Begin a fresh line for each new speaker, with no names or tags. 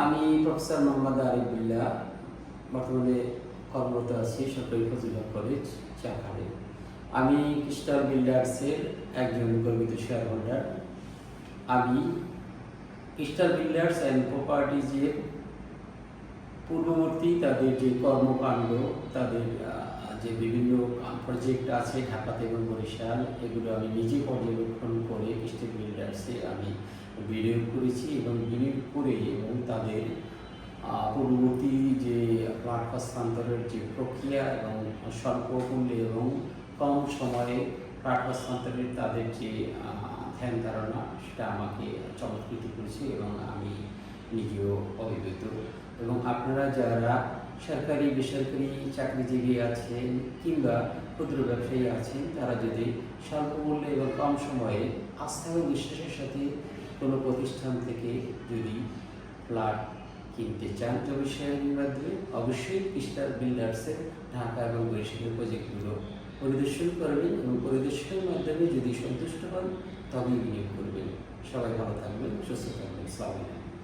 আমি প্রফেসর মোহাম্মদ আরিফুল্লাহ বর্তমানে কর্মরত আছি সরকারি ফজিলা কলেজ চাকারে। আমি ক্রিস্টাল বিল্ডার্সের একজন গর্বিত শেয়ার হোল্ডার। আমি ক্রিস্টাল বিল্ডার্স অ্যান্ড প্রপার্টিজের পূর্ববর্তী তাদের যে কর্মকাণ্ড, তাদের যে বিভিন্ন প্রজেক্ট আছে ঢাকাতে এবং বরিশাল, এগুলো আমি নিজে পর্যবেক্ষণ করে ক্রিস্টাল বিল্ডার্সে আমি বিনিয়োগ করেছি এবং বিনিয়োগ করে এবং তাদের পূর্ববর্তী যে প্লট হস্তান্তরের যে প্রক্রিয়া এবং স্বল্প মূল্যে এবং কম সময়ে প্লট হস্তান্তরের তাদের যে ধ্যান ধারণা, সেটা আমাকে চমৎকৃত করেছে এবং আমি নিজেও অভিভূত। এবং আপনারা যারা সরকারি বেসরকারি চাকরিজীবী আছেন কিংবা ক্ষুদ্র ব্যবসায়ী আছেন, তারা যদি স্বল্প মূল্যে এবং কম সময়ে আস্থা ও বিশ্বাসের সাথে কোনো প্রতিষ্ঠান থেকে যদি প্লট কিনতে চান জমি শেয়ারের মাধ্যমে, অবশ্যই ক্রিস্টাল বিল্ডার্সের ঢাকা এবং বরিশালের প্রজেক্টগুলো পরিদর্শন করবেন এবং পরিদর্শনের মাধ্যমে যদি সন্তুষ্ট হন তবেই বিনিয়োগ করবেন। সবাই ভালো থাকবেন, সুস্থ থাকবেন। আসসালামু আলাইকুম।